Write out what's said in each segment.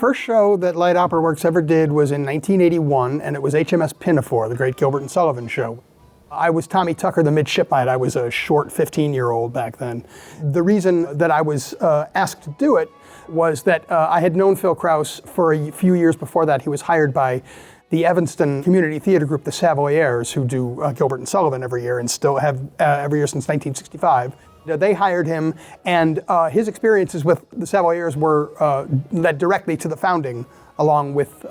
first show that Light Opera Works ever did was in 1981, and it was H.M.S. Pinafore, the great Gilbert and Sullivan show. I was Tommy Tucker, the midshipmite. I was a short 15-year-old back then. The reason that I was asked to do it was that I had known Phil Krause for a few years before that. He was hired by the Evanston community theater group, the Savoyers, who do Gilbert and Sullivan every year and still have every year since 1965. They hired him, and his experiences with the Savoyers were led directly to the founding, along with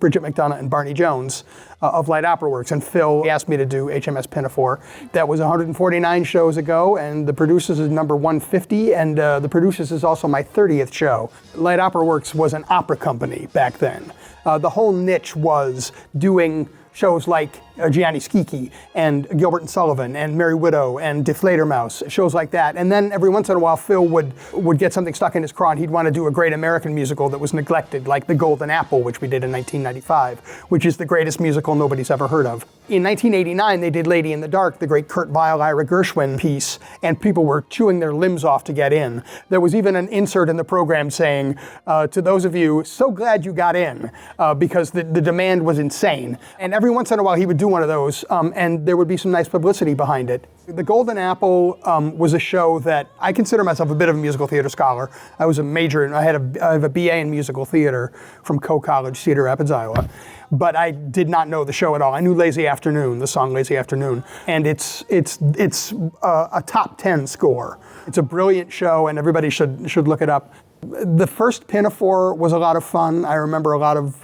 Bridget McDonough and Barney Jones of Light Opera Works. And Phil asked me to do H.M.S. Pinafore. That was 149 shows ago, and the Producers is number 150, and the Producers is also my 30th show. Light Opera Works was an opera company back then. The whole niche was doing shows like Gianni Schicchi and Gilbert and Sullivan and Merry Widow and Die Fledermaus, shows like that. And then every once in a while, Phil would get something stuck in his craw and he'd want to do a great American musical that was neglected, like The Golden Apple, which we did in 1995, which is the greatest musical nobody's ever heard of. In 1989, they did Lady in the Dark, the great Kurt Weill, Ira Gershwin piece, and people were chewing their limbs off to get in. There was even an insert in the program saying, to those of you, so glad you got in, because the demand was insane. And every once in a while, he would do one of those, and there would be some nice publicity behind it. The Golden Apple was a show that I consider myself a bit of a musical theater scholar. I was a major, and I have a BA in musical theater from Coe College, Cedar Rapids, Iowa. But I did not know the show at all. I knew Lazy Afternoon, the song Lazy Afternoon, and it's a top 10 score. It's a brilliant show, and everybody should look it up. The first Pinafore was a lot of fun. I remember a lot of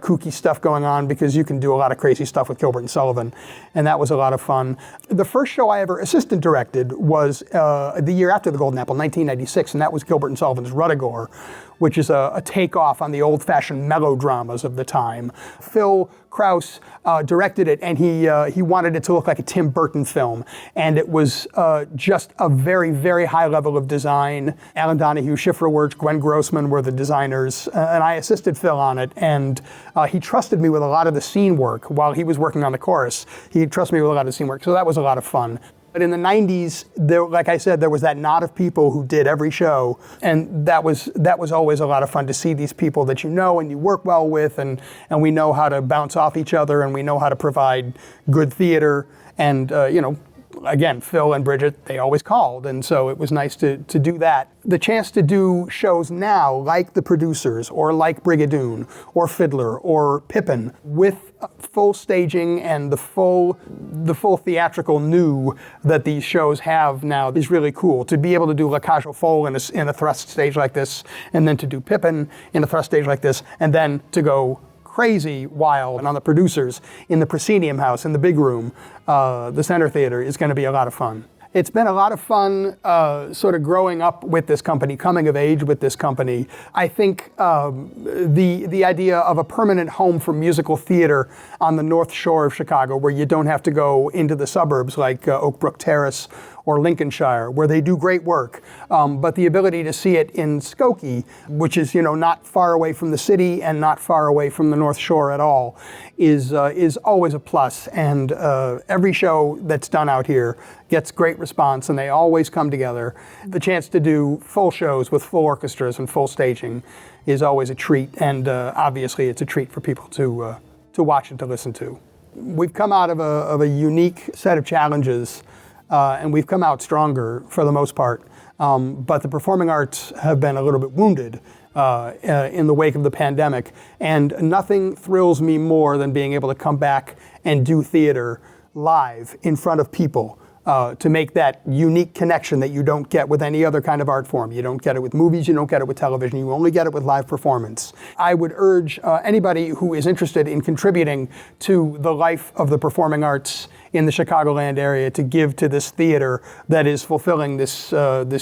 kooky stuff going on because you can do a lot of crazy stuff with Gilbert and Sullivan, and that was a lot of fun. The first show I ever assistant directed was the year after the Golden Apple, 1996, and that was Gilbert and Sullivan's Ruddigore, which is a takeoff on the old-fashioned melodramas of the time. Phil Krause directed it, and he wanted it to look like a Tim Burton film, and it was just a very, very high level of design. Alan Donahue, Shifra Wirtz, Gwen Grossman were the designers, and I assisted Phil on it, and he trusted me with a lot of the scene work while he was working on the chorus. He trusted me with a lot of the scene work, so that was a lot of fun. But in the 90s, like I said, there was that knot of people who did every show, and that was always a lot of fun to see these people that you know and you work well with, and we know how to bounce off each other, and we know how to provide good theater, and again, Phil and Bridget, they always called, and so it was nice to do that. The chance to do shows now, like The Producers, or like Brigadoon, or Fiddler, or Pippin, with full staging and the full theatrical new that these shows have now is really cool. To be able to do La Cage aux Folles in a thrust stage like this, and then to do Pippin in a thrust stage like this, and then to go crazy wild and on The Producers in the proscenium house in the big room, the Center Theater, is going to be a lot of fun. It's been a lot of fun sort of growing up with this company, coming of age with this company. I think the idea of a permanent home for musical theater on the North Shore of Chicago, where you don't have to go into the suburbs like Oak Brook Terrace or Lincolnshire, where they do great work, but the ability to see it in Skokie, which is not far away from the city and not far away from the North Shore at all, is always a plus. And every show that's done out here gets great response, and they always come together. The chance to do full shows with full orchestras and full staging is always a treat, and obviously it's a treat for people to watch and to listen to. We've come out of a unique set of challenges, and we've come out stronger for the most part. But the performing arts have been a little bit wounded in the wake of the pandemic. And nothing thrills me more than being able to come back and do theater live in front of people. To make that unique connection that you don't get with any other kind of art form. You don't get it with movies, you don't get it with television, you only get it with live performance. I would urge anybody who is interested in contributing to the life of the performing arts in the Chicagoland area to give to this theater that is fulfilling this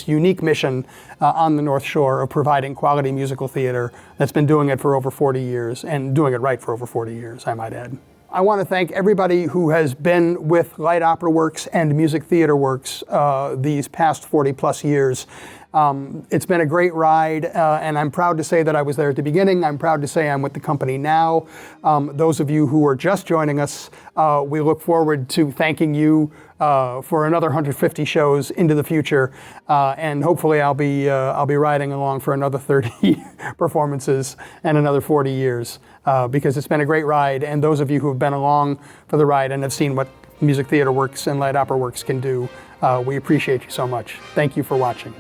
unique mission on the North Shore of providing quality musical theater that's been doing it for over 40 years, and doing it right for over 40 years, I might add. I want to thank everybody who has been with Light Opera Works and Music Theater Works these past 40 plus years. It's been a great ride, and I'm proud to say that I was there at the beginning. I'm proud to say I'm with the company now. Those of you who are just joining us, we look forward to thanking you for another 150 shows into the future, and hopefully I'll be riding along for another 30 performances and another 40 years, because it's been a great ride. And those of you who have been along for the ride and have seen what Music Theater Works and Light Opera Works can do, we appreciate you so much. Thank you for watching.